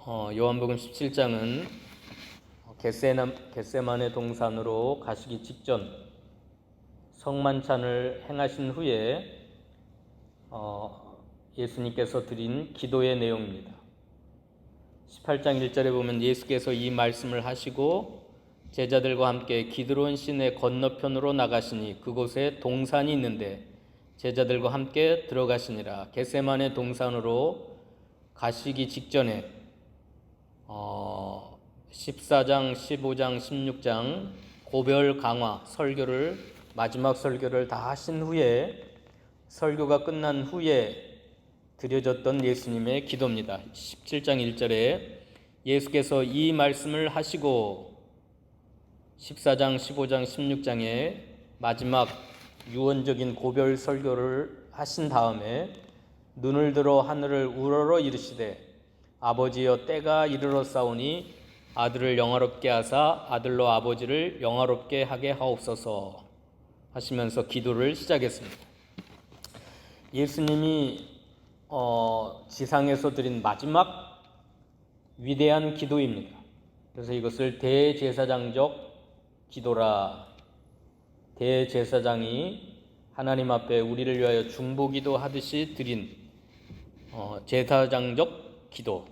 요한복음 17장은 겟세마네 동산으로 가시기 직전 성만찬을 행하신 후에 예수님께서 드린 기도의 내용입니다. 18장 1절에 보면 예수께서 이 말씀을 하시고 제자들과 함께 기드론 시내 건너편으로 나가시니 그곳에 동산이 있는데 제자들과 함께 들어가시니라. 겟세마네 동산으로 가시기 직전에 14장, 15장, 16장 고별 강화 설교를 마지막 설교를 다 하신 후에 설교가 끝난 후에 드려졌던 예수님의 기도입니다. 17장 1절에 예수께서 이 말씀을 하시고 14장, 15장, 16장에 마지막 유언적인 고별 설교를 하신 다음에 눈을 들어 하늘을 우러러 이르시되 아버지여 때가 이르렀사오니 아들을 영화롭게 하사 아들로 아버지를 영화롭게 하게 하옵소서 하시면서 기도를 시작했습니다. 예수님이 지상에서 드린 마지막 위대한 기도입니다. 그래서 이것을 대제사장적 기도라. 대제사장이 하나님 앞에 우리를 위하여 중보기도 하듯이 드린 제사장적 기도,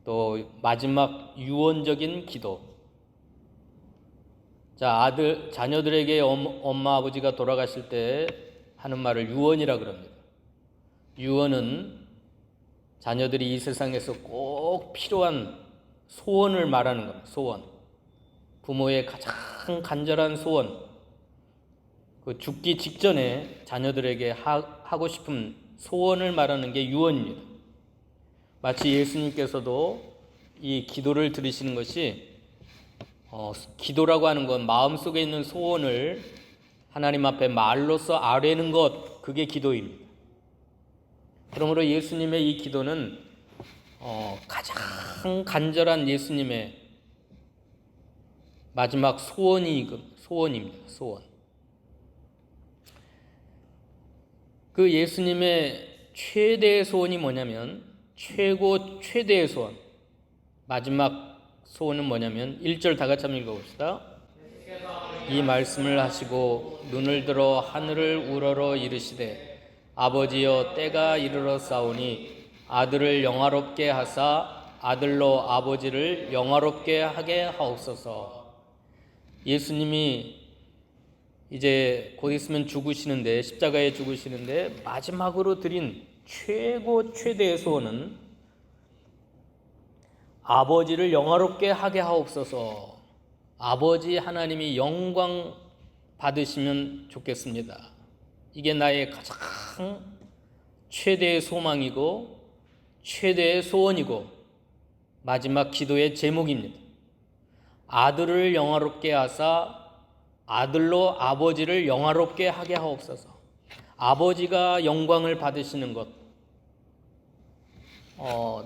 또 마지막 유언적인 기도. 자녀들에게 엄마 아버지가 돌아가실 때 하는 말을 유언이라 그럽니다. 유언은 자녀들이 이 세상에서 꼭 필요한 소원을 말하는 겁니다. 소원. 부모의 가장 간절한 소원. 그 죽기 직전에 자녀들에게 하고 싶은 소원을 말하는 게 유언입니다. 마치 예수님께서도 이 기도를 들으시는 것이 기도라고 하는 건 마음속에 있는 소원을 하나님 앞에 말로써 아뢰는 것, 그게 기도입니다. 그러므로 예수님의 이 기도는 가장 간절한 예수님의 마지막 소원입니다. 소원. 그 예수님의 최대의 소원이 뭐냐면, 최대의 소원, 마지막 소원은 뭐냐면 1절 다 같이 한번 읽어봅시다. 이 말씀을 하시고 눈을 들어 하늘을 우러러 이르시되 아버지여 때가 이르렀사오니 아들을 영화롭게 하사 아들로 아버지를 영화롭게 하게 하옵소서. 예수님이 이제 곧 있으면 죽으시는데, 십자가에 죽으시는데 마지막으로 드린 최대의 소원은 아버지를 영화롭게 하게 하옵소서. 아버지 하나님이 영광 받으시면 좋겠습니다. 이게 나의 가장 최대의 소망이고 최대의 소원이고 마지막 기도의 제목입니다. 아들을 영화롭게 하사 아들로 아버지를 영화롭게 하게 하옵소서. 아버지가 영광을 받으시는 것,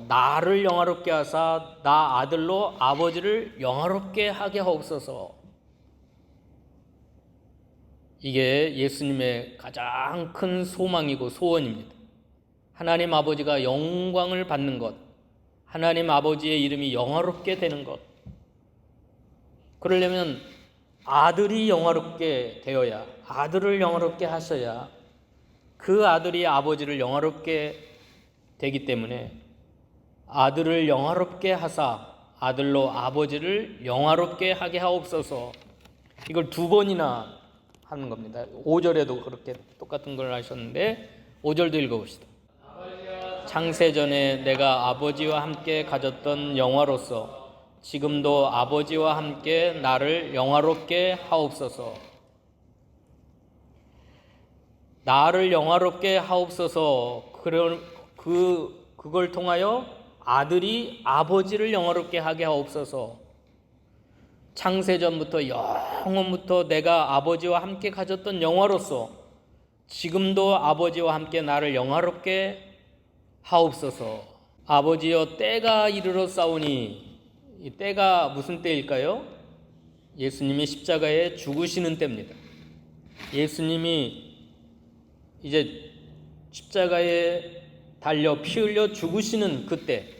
나를 영화롭게 하사 나 아들로 아버지를 영화롭게 하게 하옵소서. 이게 예수님의 가장 큰 소망이고 소원입니다. 하나님 아버지가 영광을 받는 것, 하나님 아버지의 이름이 영화롭게 되는 것. 그러려면 아들이 영화롭게 되어야, 아들을 영화롭게 하셔야 그 아들이 아버지를 영화롭게 되기 때문에 아들을 영화롭게 하사 아들로 아버지를 영화롭게 하게 하옵소서. 이걸 두 번이나 하는 겁니다. 5절에도 그렇게 똑같은 걸 하셨는데 5절도 읽어봅시다. 창세전에 내가 아버지와 함께 가졌던 영화로서 지금도 아버지와 함께 나를 영화롭게 하옵소서. 나를 영화롭게 하옵소서. 그걸 통하여 아들이 아버지를 영화롭게 하게 하옵소서. 창세전부터 영원부터 내가 아버지와 함께 가졌던 영화로서 지금도 아버지와 함께 나를 영화롭게 하옵소서. 아버지여 때가 이르렀사오니, 이 때가 무슨 때일까요? 예수님이 십자가에 죽으시는 때입니다. 예수님이 이제 십자가에 달려 피 흘려 죽으시는 그때,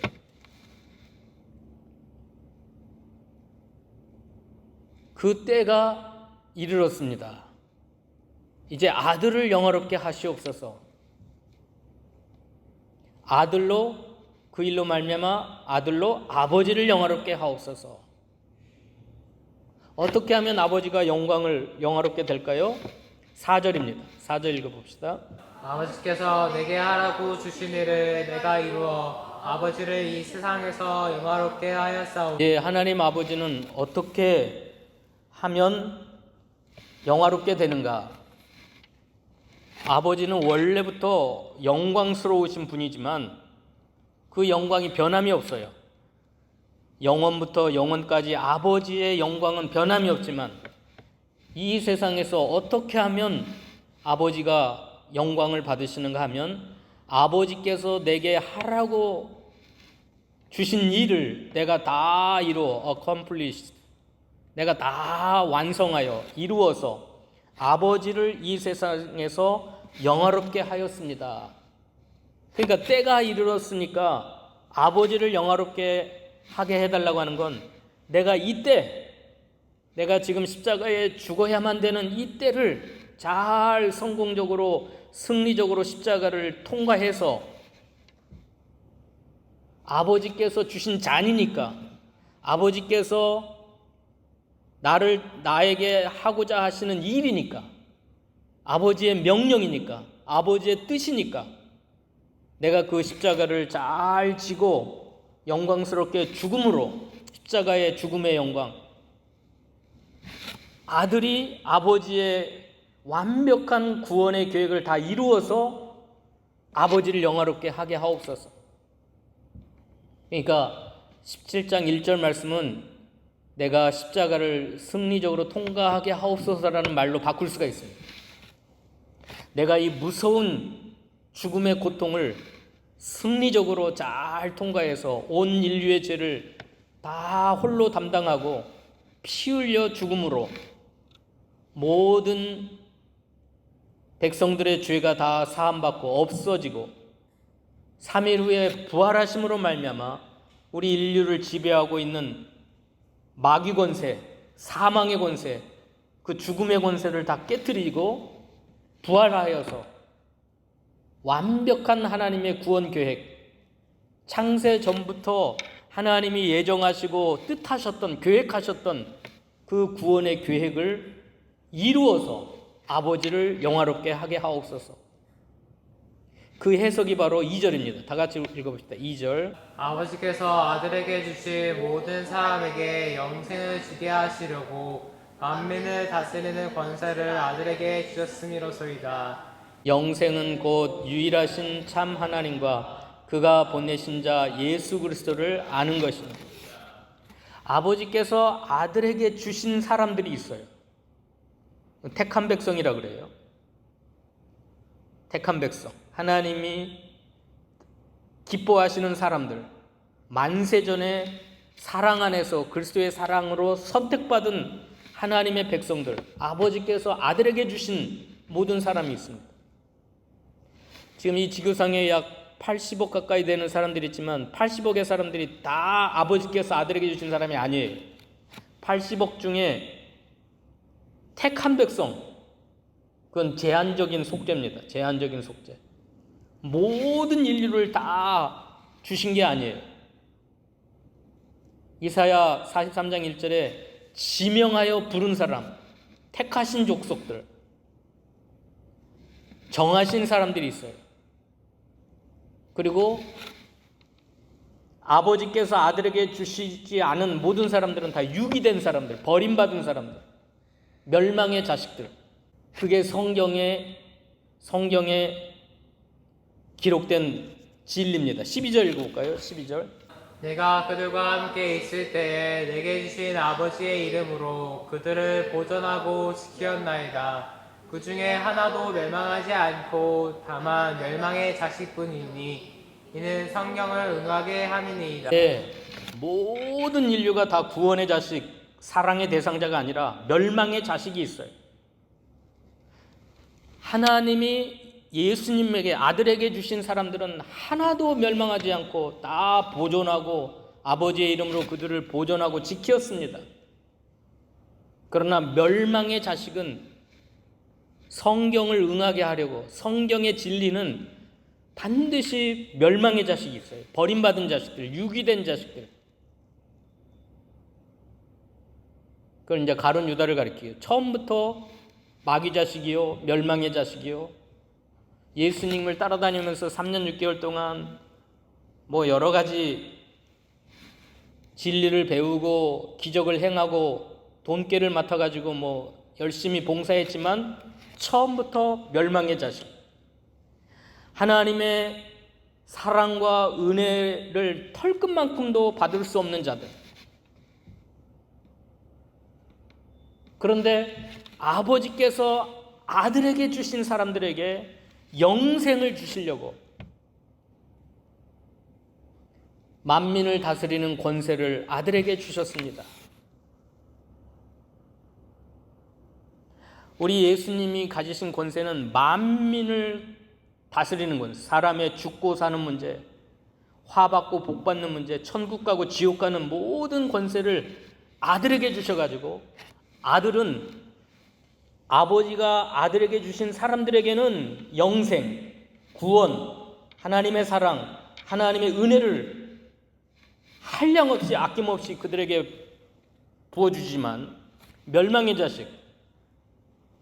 그 때가 이르렀습니다. 이제 아들을 영화롭게 하시옵소서. 아들로, 그 일로 말미암아 아들로 아버지를 영화롭게 하옵소서. 어떻게 하면 아버지가 영화롭게 될까요? 4절입니다. 4절 읽어봅시다. 아버지께서 내게 하라고 주신 일을 내가 이루어 아버지를 이 세상에서 영화롭게 하였사오니. 예, 하나님 아버지는 어떻게 하면 영화롭게 되는가? 아버지는 원래부터 영광스러우신 분이지만 그 영광이 변함이 없어요. 영원부터 영원까지 아버지의 영광은 변함이 없지만 이 세상에서 어떻게 하면 아버지가 영광을 받으시는가 하면 아버지께서 내게 하라고 주신 일을 내가 다 이루어 accomplish, 내가 다 완성하여 이루어서 아버지를 이 세상에서 영화롭게 하였습니다. 그러니까 때가 이르렀으니까 아버지를 영화롭게 하게 해달라고 하는 건 내가 이때, 내가 지금 십자가에 죽어야만 되는 이때를 잘 성공적으로 승리적으로 십자가를 통과해서 아버지께서 주신 잔이니까, 아버지께서 나에게 하고자 하시는 일이니까, 아버지의 명령이니까, 아버지의 뜻이니까 내가 그 십자가를 잘 지고 영광스럽게 죽음으로, 십자가의 죽음의 영광, 아들이 아버지의 완벽한 구원의 계획을 다 이루어서 아버지를 영화롭게 하게 하옵소서. 그러니까 17장 1절 말씀은 내가 십자가를 승리적으로 통과하게 하옵소서라는 말로 바꿀 수가 있습니다. 내가 이 무서운 죽음의 고통을 승리적으로 잘 통과해서 온 인류의 죄를 다 홀로 담당하고 피 흘려 죽음으로 모든 백성들의 죄가 다 사함받고 없어지고 3일 후에 부활하심으로 말미암아 우리 인류를 지배하고 있는 마귀 권세, 사망의 권세, 그 죽음의 권세를 다 깨트리고 부활하여서 완벽한 하나님의 구원 계획, 창세 전부터 하나님이 예정하시고 뜻하셨던, 계획하셨던 그 구원의 계획을 이루어서 아버지를 영화롭게 하게 하옵소서. 그 해석이 바로 2절입니다. 다 같이 읽어봅시다. 2절. 아버지께서 아들에게 주신 모든 사람에게 영생을 주게 하시려고 만민을 다스리는 권세를 아들에게 주셨음이로소이다. 영생은 곧 유일하신 참 하나님과 그가 보내신 자 예수 그리스도를 아는 것입니다. 아버지께서 아들에게 주신 사람들이 있어요. 택한 백성이라 그래요. 택한 백성. 하나님이 기뻐하시는 사람들. 만세전에 사랑 안에서 그리스도의 사랑으로 선택받은 하나님의 백성들. 아버지께서 아들에게 주신 모든 사람이 있습니다. 지금 이 지구상에 약 80억 가까이 되는 사람들이 있지만 80억의 사람들이 다 아버지께서 아들에게 주신 사람이 아니에요. 80억 중에 택한 백성, 그건 제한적인 속죄입니다. 제한적인 속죄. 모든 인류를 다 주신 게 아니에요. 이사야 43장 1절에 지명하여 부른 사람, 택하신 족속들, 정하신 사람들이 있어요. 그리고 아버지께서 아들에게 주시지 않은 모든 사람들은 다 유기된 사람들, 버림받은 사람들, 멸망의 자식들. 그게 성경에 기록된 진리입니다. 12절 읽어볼까요? 12절. 내가 그들과 함께 있을 때에 내게 주신 아버지의 이름으로 그들을 보존하고 지키었나이다. 그 중에 하나도 멸망하지 않고 다만 멸망의 자식뿐이니 이는 성경을 응하게 함이니이다. 네, 모든 인류가 다 구원의 자식, 사랑의 대상자가 아니라 멸망의 자식이 있어요. 하나님이 예수님에게 아들에게 주신 사람들은 하나도 멸망하지 않고 다 보존하고 아버지의 이름으로 그들을 보존하고 지켰습니다. 그러나 멸망의 자식은 성경을 응하게 하려고, 성경의 진리는 반드시 멸망의 자식이 있어요. 버림받은 자식들, 유기된 자식들. 그걸 이제 가룟 유다를 가리켜요. 처음부터 마귀 자식이요, 멸망의 자식이요. 예수님을 따라다니면서 3년 6개월 동안 뭐 여러 가지 진리를 배우고 기적을 행하고 돈깨를 맡아가지고 뭐 열심히 봉사했지만 처음부터 멸망의 자식. 하나님의 사랑과 은혜를 털끝만큼도 받을 수 없는 자들. 그런데 아버지께서 아들에게 주신 사람들에게 영생을 주시려고 만민을 다스리는 권세를 아들에게 주셨습니다. 우리 예수님이 가지신 권세는 만민을 다스리는 권세, 사람의 죽고 사는 문제, 화받고 복받는 문제, 천국 가고 지옥 가는 모든 권세를 아들에게 주셔가지고 아들은 아버지가 아들에게 주신 사람들에게는 영생, 구원, 하나님의 사랑, 하나님의 은혜를 한량없이 아낌없이 그들에게 부어주지만 멸망의 자식,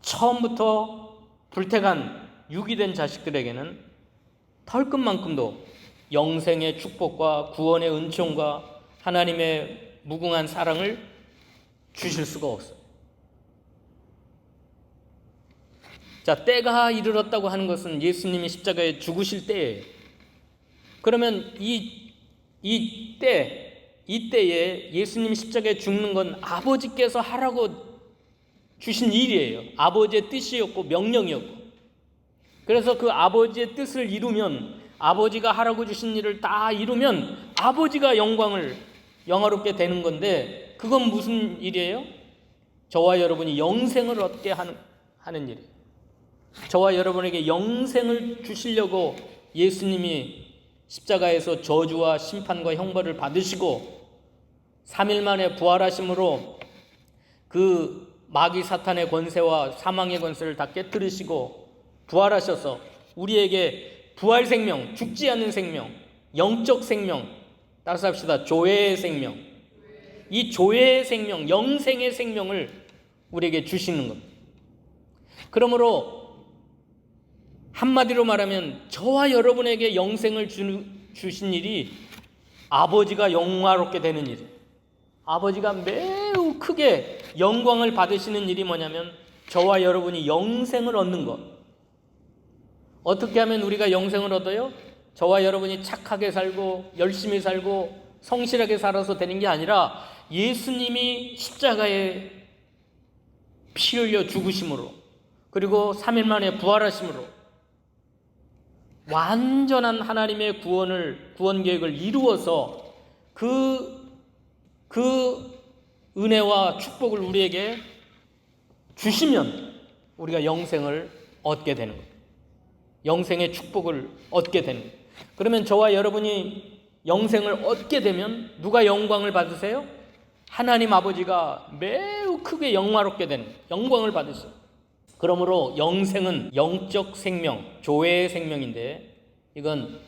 처음부터 불태간 유기된 자식들에게는 털끝만큼도 영생의 축복과 구원의 은총과 하나님의 무궁한 사랑을 주실 수가 없어요. 자, 때가 이르렀다고 하는 것은 예수님이 십자가에 죽으실 때예요. 그러면 이때에 예수님이 십자가에 죽는 건 아버지께서 하라고 주신 일이에요. 아버지의 뜻이었고 명령이었고. 그래서 그 아버지의 뜻을 이루면, 아버지가 하라고 주신 일을 다 이루면 아버지가 영화롭게 되는 건데, 그건 무슨 일이에요? 저와 여러분이 영생을 얻게 하는 일이에요. 저와 여러분에게 영생을 주시려고 예수님이 십자가에서 저주와 심판과 형벌을 받으시고 3일 만에 부활하심으로 그 마귀 사탄의 권세와 사망의 권세를 다 깨뜨리시고 부활하셔서 우리에게 부활 생명, 죽지 않는 생명, 영적 생명, 따라서 합시다. 조회의 생명. 이 조회의 생명, 영생의 생명을 우리에게 주시는 겁니다. 그러므로 한마디로 말하면 저와 여러분에게 영생을 주신 일이 아버지가 영화롭게 되는 일이에요. 아버지가 매우 크게 영광을 받으시는 일이 뭐냐면 저와 여러분이 영생을 얻는 것. 어떻게 하면 우리가 영생을 얻어요? 저와 여러분이 착하게 살고 열심히 살고 성실하게 살아서 되는 게 아니라 예수님이 십자가에 피 흘려 죽으심으로, 그리고 3일 만에 부활하심으로 완전한 하나님의 구원 계획을 이루어서 그 은혜와 축복을 우리에게 주시면 우리가 영생을 얻게 되는 거예요. 영생의 축복을 얻게 되는 거예요. 그러면 저와 여러분이 영생을 얻게 되면 누가 영광을 받으세요? 하나님 아버지가 매우 크게 영화롭게 되는 거예요. 영광을 받으세요. 그러므로 영생은 영적 생명, 조회의 생명인데 이건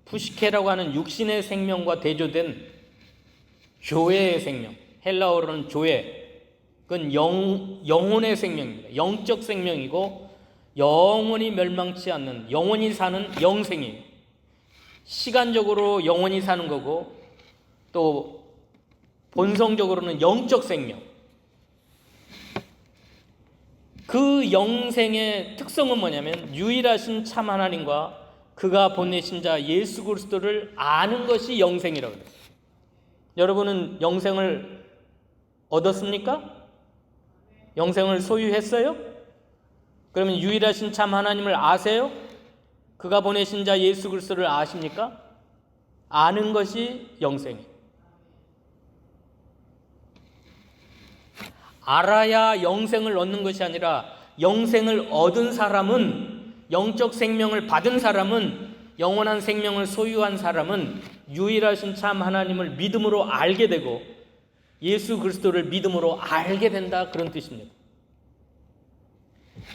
푸시케라고 하는 육신의 생명과 대조된 조회의 생명, 헬라어로는 조회, 그건 영혼의 생명입니다. 영적 생명이고 영원히 멸망치 않는, 영원히 사는 영생이에요. 시간적으로 영원히 사는 거고 또 본성적으로는 영적 생명. 그 영생의 특성은 뭐냐면 유일하신 참 하나님과 그가 보내신 자 예수 그리스도를 아는 것이 영생이라고 해요. 여러분은 영생을 얻었습니까? 영생을 소유했어요? 그러면 유일하신 참 하나님을 아세요? 그가 보내신 자 예수 그리스도를 아십니까? 아는 것이 영생이에요. 알아야 영생을 얻는 것이 아니라 영생을 얻은 사람은, 영적 생명을 받은 사람은, 영원한 생명을 소유한 사람은 유일하신 참 하나님을 믿음으로 알게 되고 예수 그리스도를 믿음으로 알게 된다, 그런 뜻입니다.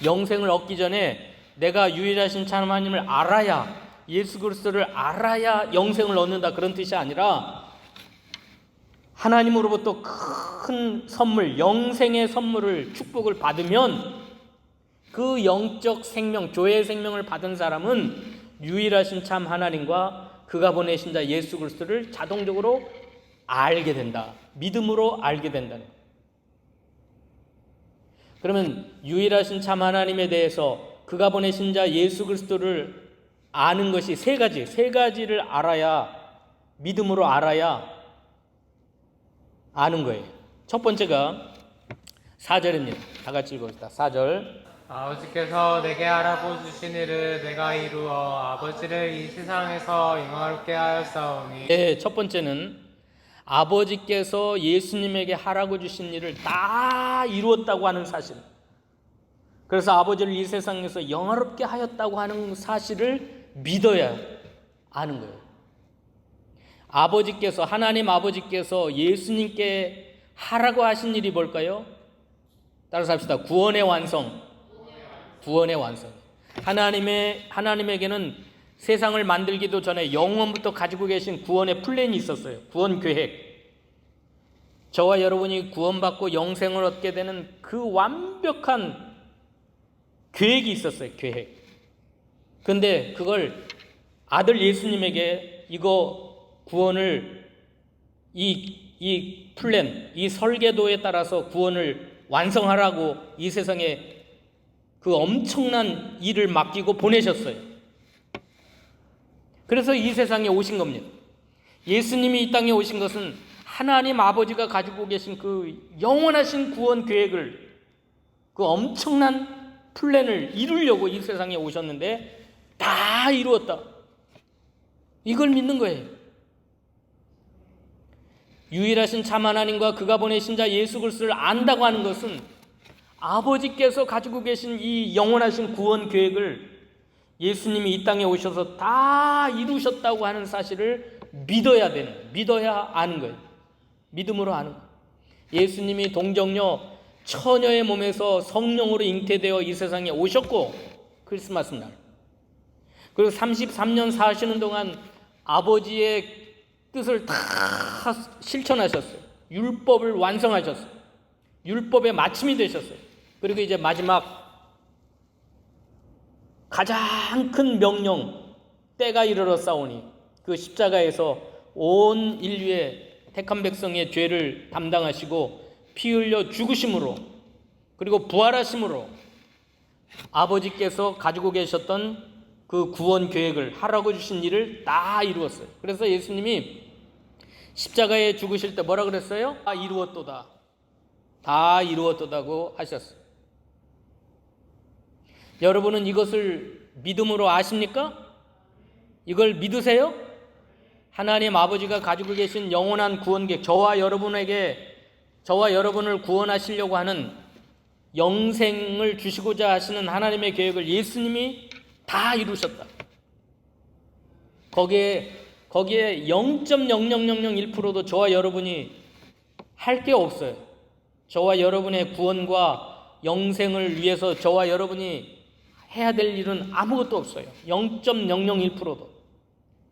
영생을 얻기 전에 내가 유일하신 참 하나님을 알아야, 예수 그리스도를 알아야 영생을 얻는다, 그런 뜻이 아니라 하나님으로부터 큰 선물, 영생의 선물을, 축복을 받으면 그 영적 생명, 조의 생명을 받은 사람은 유일하신 참 하나님과 그가 보내신 자 예수 그리스도를 자동적으로 알게 된다. 믿음으로 알게 된다는 거예요. 그러면 유일하신 참 하나님에 대해서 그가 보내신 자 예수 그리스도를 아는 것이 세 가지를 알아야, 믿음으로 알아야 아는 거예요. 첫 번째가 4절입니다. 다 같이 읽어봅시다. 4절. 아버지께서 내게 하라고 주신 일을 내가 이루어 아버지를 이 세상에서 영화롭게 하였사오니. 네, 첫 번째는 아버지께서 예수님에게 하라고 주신 일을 다 이루었다고 하는 사실. 그래서 아버지를 이 세상에서 영화롭게 하였다고 하는 사실을 믿어야 아는 거예요. 아버지께서, 하나님 아버지께서 예수님께 하라고 하신 일이 뭘까요? 따라서 합시다. 구원의 완성. 구원의 완성. 하나님에게는 세상을 만들기도 전에 영원부터 가지고 계신 구원의 플랜이 있었어요. 구원 계획. 저와 여러분이 구원받고 영생을 얻게 되는 그 완벽한 계획이 있었어요. 계획. 근데 그걸 아들 예수님에게 이거 구원을 이 플랜, 이 설계도에 따라서 구원을 완성하라고 이 세상에 그 엄청난 일을 맡기고 보내셨어요. 그래서 이 세상에 오신 겁니다. 예수님이 이 땅에 오신 것은 하나님 아버지가 가지고 계신 그 영원하신 구원 계획을, 그 엄청난 플랜을 이루려고 이 세상에 오셨는데 다 이루었다. 이걸 믿는 거예요. 유일하신 참 하나님과 그가 보내신 자 예수 그리스도를 안다고 하는 것은 아버지께서 가지고 계신 이 영원하신 구원 계획을 예수님이 이 땅에 오셔서 다 이루셨다고 하는 사실을 믿어야 되는 거예요. 믿어야 아는 거예요. 믿음으로 아는 거예요. 예수님이 동정녀 처녀의 몸에서 성령으로 잉태되어 이 세상에 오셨고, 크리스마스 날, 그리고 33년 사시는 동안 아버지의 뜻을 다 실천하셨어요. 율법을 완성하셨어요. 율법의 마침이 되셨어요. 그리고 이제 마지막 가장 큰 명령, 때가 이르러 싸우니, 그 십자가에서 온 인류의 택한 백성의 죄를 담당하시고 피 흘려 죽으심으로, 그리고 부활하심으로 아버지께서 가지고 계셨던 그 구원 계획을, 하라고 주신 일을 다 이루었어요. 그래서 예수님이 십자가에 죽으실 때 뭐라 그랬어요? 다 이루었도다. 다 이루었도다고 하셨어요. 여러분은 이것을 믿음으로 아십니까? 이걸 믿으세요? 하나님 아버지가 가지고 계신 영원한 구원 계획, 저와 여러분을 구원하시려고 하는, 영생을 주시고자 하시는 하나님의 계획을 예수님이 다 이루셨다. 거기에 0.00001%도 저와 여러분이 할 게 없어요. 저와 여러분의 구원과 영생을 위해서 저와 여러분이 해야 될 일은 아무것도 없어요. 0.001%도.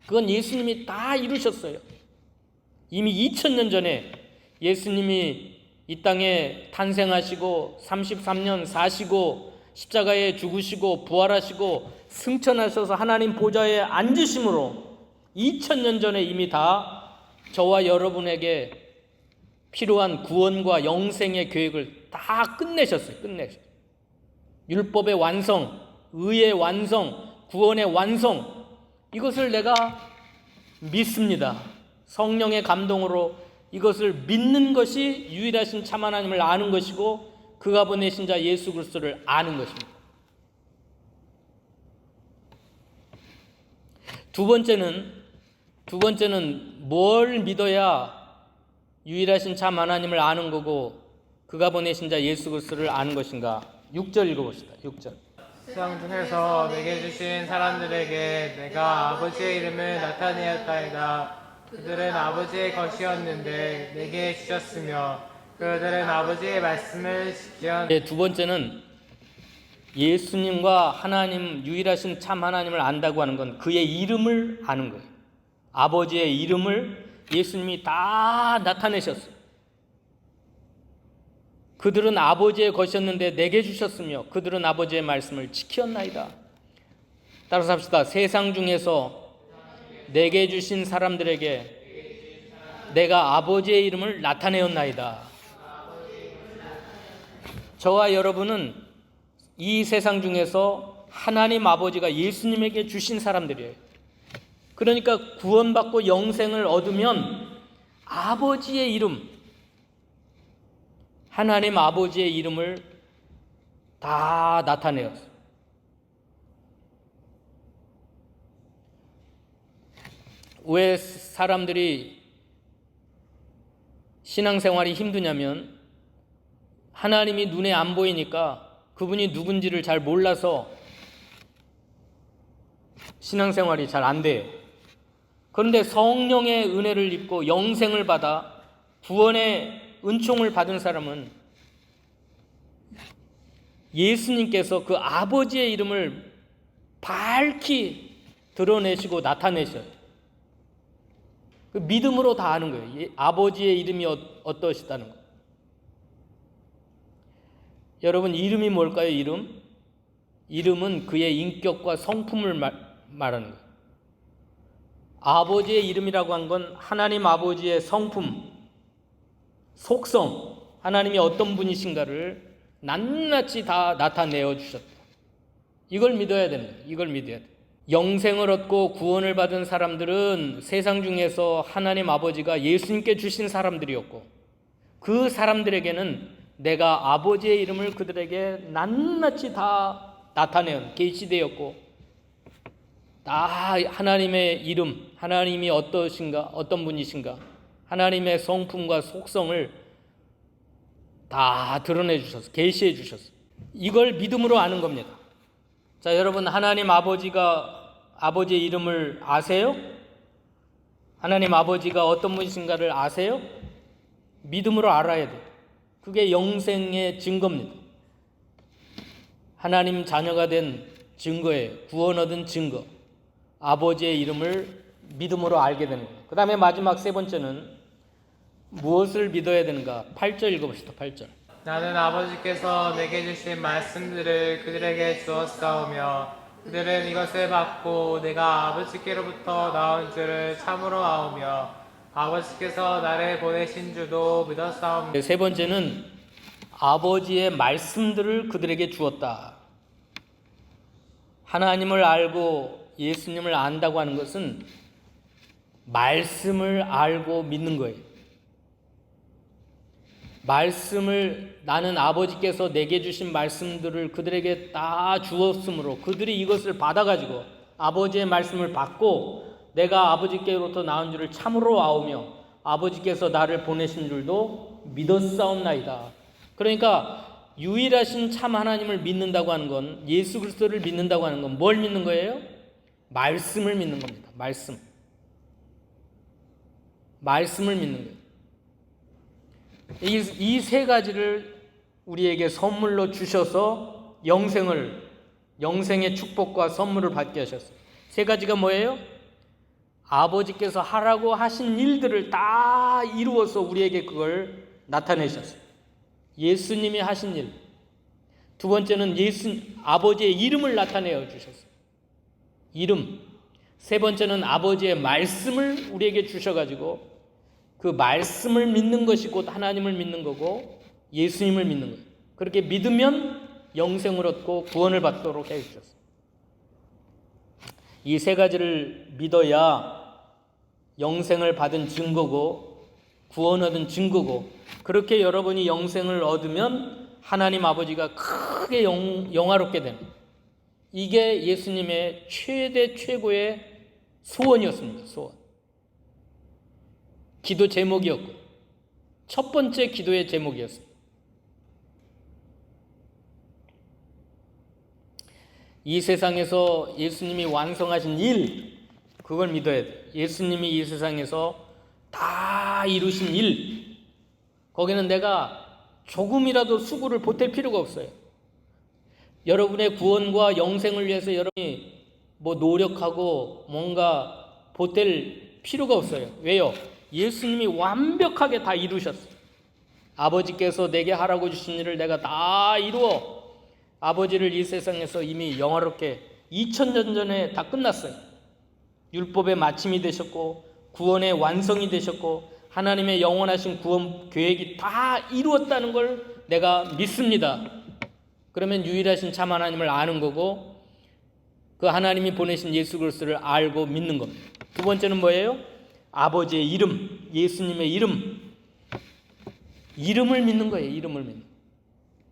그건 예수님이 다 이루셨어요. 이미 2000년 전에 예수님이 이 땅에 탄생하시고 33년 사시고 십자가에 죽으시고 부활하시고 승천하셔서 하나님 보좌에 앉으심으로 2000년 전에 이미 다 저와 여러분에게 필요한 구원과 영생의 계획을 다 끝내셨어요. 율법의 완성, 의의 완성, 구원의 완성, 이것을 내가 믿습니다. 성령의 감동으로 이것을 믿는 것이 유일하신 참 하나님을 아는 것이고 그가 보내신 자 예수 그리스도를 아는 것입니다. 두 번째는 뭘 믿어야 유일하신 참 하나님을 아는 거고 그가 보내신 자 예수 그리스도를 아는 것인가? 6절 읽어봅시다. 6절. 세상 중에서 내게 주신 사람들에게 내가 아버지의 이름을 나타내었다이다. 그들은 아버지의 것이었는데 내게 주셨으며 그들은 아버지의 말씀을 지켰. 두 번째는 예수님과 하나님, 유일하신 참 하나님을 안다고 하는 건 그의 이름을 아는 거예요. 아버지의 이름을 예수님이 다 나타내셨어요. 그들은 아버지의 것이었는데 내게 주셨으며 그들은 아버지의 말씀을 지켰나이다. 따라서 합시다. 세상 중에서 내게 주신 사람들에게 내가 아버지의 이름을 나타내었나이다. 저와 여러분은 이 세상 중에서 하나님 아버지가 예수님에게 주신 사람들이에요. 그러니까 구원받고 영생을 얻으면 아버지의 이름, 하나님 아버지의 이름을 다 나타내었어요. 왜 사람들이 신앙생활이 힘드냐면 하나님이 눈에 안 보이니까 그분이 누군지를 잘 몰라서 신앙생활이 잘 안 돼요. 그런데 성령의 은혜를 입고 영생을 받아 구원의 은총을 받은 사람은 예수님께서 그 아버지의 이름을 밝히 드러내시고 나타내셔요. 그 믿음으로 다 아는 거예요. 아버지의 이름이 어떠시다는 거. 여러분, 이름이 뭘까요? 이름은 그의 인격과 성품을 말하는 거예요. 아버지의 이름이라고 한 건 하나님 아버지의 성품, 속성, 하나님이 어떤 분이신가를 낱낱이 다 나타내어 주셨다. 이걸 믿어야 되는 거예요. 이걸 믿어야 돼요. 영생을 얻고 구원을 받은 사람들은 세상 중에서 하나님 아버지가 예수님께 주신 사람들이었고 그 사람들에게는 내가 아버지의 이름을 그들에게 낱낱이 다 나타내온 계시되었고 다 하나님의 이름, 하나님이 어떠신가, 어떤 분이신가, 하나님의 성품과 속성을 다 드러내 주셨어, 계시해 주셨어. 이걸 믿음으로 아는 겁니다. 자, 여러분, 하나님 아버지의 이름을 아세요? 하나님 아버지가 어떤 분이신가를 아세요? 믿음으로 알아야 돼요. 그게 영생의 증거입니다. 하나님 자녀가 된 증거예요. 구원 얻은 증거. 아버지의 이름을 믿음으로 알게 되는 거예요. 그 다음에 마지막 세 번째는 무엇을 믿어야 되는가? 8절 읽어봅시다. 8절. 나는 아버지께서 내게 주신 말씀들을 그들에게 주었사오며 그들은 이것을 받고 내가 아버지께로부터 나온 줄을 참으로 아오며 아버지께서 나를 보내신 줄도 믿었사옵니다. 세 번째는 아버지의 말씀들을 그들에게 주었다. 하나님을 알고 예수님을 안다고 하는 것은 말씀을 알고 믿는 거예요. 말씀을, 나는 아버지께서 내게 주신 말씀들을 그들에게 다 주었으므로 그들이 이것을 받아가지고 아버지의 말씀을 받고 내가 아버지께로부터 나온 줄을 참으로 아오며 아버지께서 나를 보내신 줄도 믿었사옵나이다. 그러니까 유일하신 참 하나님을 믿는다고 하는 건, 예수 그리스도를 믿는다고 하는 건 뭘 믿는 거예요? 말씀을 믿는 겁니다. 말씀을 믿는 거예요. 이 세 가지를 우리에게 선물로 주셔서 영생의 축복과 선물을 받게 하셨어요. 세 가지가 뭐예요? 아버지께서 하라고 하신 일들을 다 이루어서 우리에게 그걸 나타내셨어요. 예수님이 하신 일. 두 번째는 아버지의 이름을 나타내어 주셨어요. 이름. 세 번째는 아버지의 말씀을 우리에게 주셔가지고 그 말씀을 믿는 것이 곧 하나님을 믿는 거고 예수님을 믿는 거예요. 그렇게 믿으면 영생을 얻고 구원을 받도록 해주셨어요. 이 세 가지를 믿어야 영생을 받은 증거고 구원 얻은 증거고, 그렇게 여러분이 영생을 얻으면 하나님 아버지가 크게 영화롭게 되는, 이게 예수님의 최고의 소원이었습니다. 소원. 기도 제목이었고 첫 번째 기도의 제목이었습니다. 이 세상에서 예수님이 완성하신 일, 그걸 믿어야 돼. 예수님이 이 세상에서 다 이루신 일, 거기는 내가 조금이라도 수고를 보탤 필요가 없어요. 여러분의 구원과 영생을 위해서 여러분이 뭐 노력하고 뭔가 보탤 필요가 없어요. 왜요? 예수님이 완벽하게 다 이루셨어요. 아버지께서 내게 하라고 주신 일을 내가 다 이루어 아버지를 이 세상에서 이미 영화롭게 2000년 전에 다 끝났어요. 율법의 마침이 되셨고 구원의 완성이 되셨고 하나님의 영원하신 구원 계획이 다 이루었다는 걸 내가 믿습니다. 그러면 유일하신 참 하나님을 아는 거고 그 하나님이 보내신 예수 그리스도를 알고 믿는 겁니다. 두 번째는 뭐예요? 아버지의 이름, 예수님의 이름을 믿는 거예요. 이름을 믿는 거예요.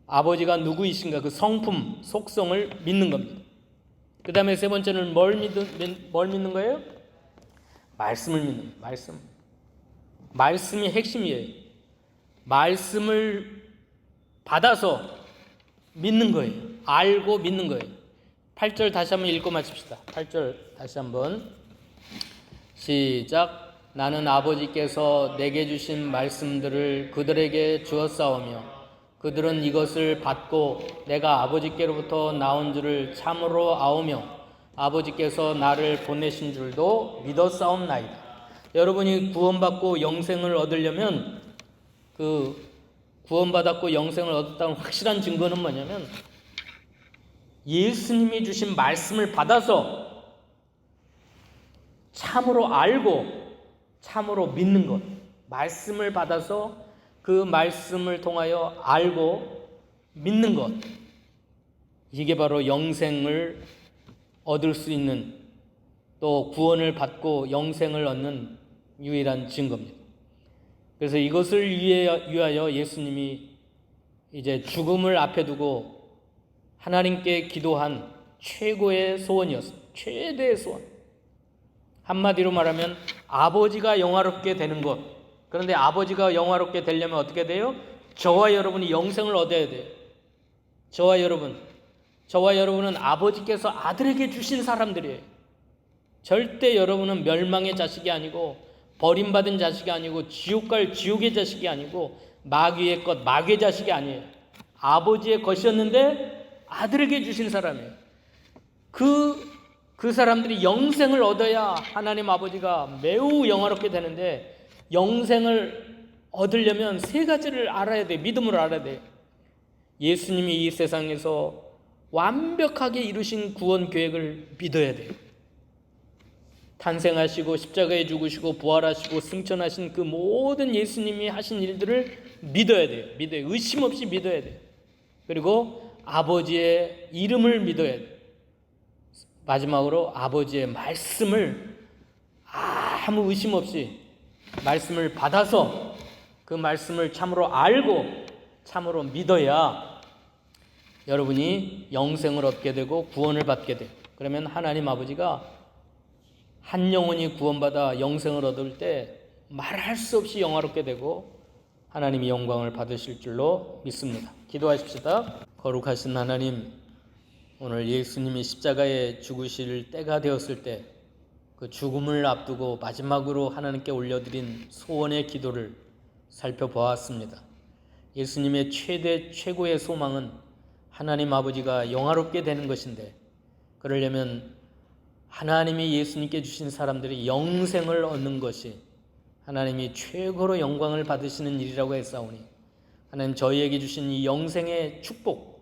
아버지가 누구이신가 그 성품, 속성을 믿는 겁니다. 그 다음에 세 번째는 뭘 믿는 거예요? 말씀을 믿는 거예요. 말씀. 말씀이 핵심이에요. 말씀을 받아서 믿는 거예요. 알고 믿는 거예요. 8절 다시 한번 읽고 마칩시다. 8절 다시 한번 시작. 나는 아버지께서 내게 주신 말씀들을 그들에게 주었사오며 그들은 이것을 받고 내가 아버지께로부터 나온 줄을 참으로 아오며 아버지께서 나를 보내신 줄도 믿었사옵나이다. 여러분이 구원받고 영생을 얻으려면 그 구원받았고 영생을 얻었다는 확실한 증거는 뭐냐면 예수님이 주신 말씀을 받아서 참으로 알고 참으로 믿는 것. 말씀을 받아서 그 말씀을 통하여 알고 믿는 것. 이게 바로 영생을 얻을 수 있는 또 구원을 받고 영생을 얻는 유일한 증거입니다. 그래서 이것을 위하여 예수님이 이제 죽음을 앞에 두고 하나님께 기도한 최고의 소원이었습니다. 최대의 소원. 한마디로 말하면 아버지가 영화롭게 되는 것. 그런데 아버지가 영화롭게 되려면 어떻게 돼요? 저와 여러분이 영생을 얻어야 돼요. 저와 여러분은 아버지께서 아들에게 주신 사람들이에요. 절대 여러분은 멸망의 자식이 아니고 버림받은 자식이 아니고 지옥 갈 지옥의 자식이 아니고 마귀의 것 마귀의 자식이 아니에요. 아버지의 것이었는데 아들에게 주신 사람이에요. 그 사람들이 영생을 얻어야 하나님 아버지가 매우 영화롭게 되는데 영생을 얻으려면 세 가지를 알아야 돼. 믿음으로 알아야 돼. 예수님이 이 세상에서 완벽하게 이루신 구원 계획을 믿어야 돼요. 탄생하시고 십자가에 죽으시고 부활하시고 승천하신 그 모든 예수님이 하신 일들을 믿어야 돼요. 의심 없이 믿어야 돼요. 그리고 아버지의 이름을 믿어야 돼요. 마지막으로 아버지의 말씀을 아무 의심 없이 말씀을 받아서 그 말씀을 참으로 알고 참으로 믿어야 여러분이 영생을 얻게 되고 구원을 받게 돼요. 그러면 하나님 아버지가 한 영혼이 구원받아 영생을 얻을 때 말할 수 없이 영화롭게 되고 하나님이 영광을 받으실 줄로 믿습니다. 기도하십시다. 거룩하신 하나님, 오늘 예수님이 십자가에 죽으실 때가 되었을 때 그 죽음을 앞두고 마지막으로 하나님께 올려드린 소원의 기도를 살펴보았습니다. 예수님의 최고의 소망은 하나님 아버지가 영화롭게 되는 것인데 그러려면 하나님이 예수님께 주신 사람들이 영생을 얻는 것이 하나님이 최고로 영광을 받으시는 일이라고 했사오니 하나님 저희에게 주신 이 영생의 축복,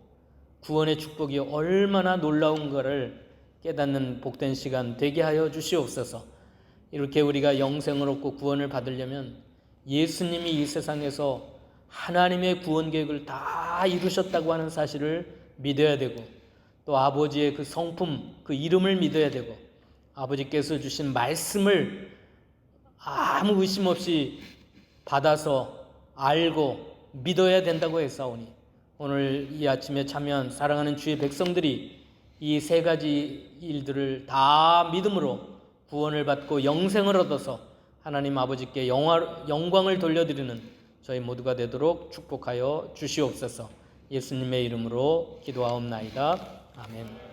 구원의 축복이 얼마나 놀라운가를 깨닫는 복된 시간 되게 하여 주시옵소서. 이렇게 우리가 영생을 얻고 구원을 받으려면 예수님이 이 세상에서 하나님의 구원 계획을 다 이루셨다고 하는 사실을 믿어야 되고 또 아버지의 그 성품, 그 이름을 믿어야 되고 아버지께서 주신 말씀을 아무 의심 없이 받아서 알고 믿어야 된다고 했사오니 오늘 이 아침에 참여한 사랑하는 주의 백성들이 이 세 가지 일들을 다 믿음으로 구원을 받고 영생을 얻어서 하나님 아버지께 영광을 돌려드리는 저희 모두가 되도록 축복하여 주시옵소서. 예수님의 이름으로 기도하옵나이다. 아멘.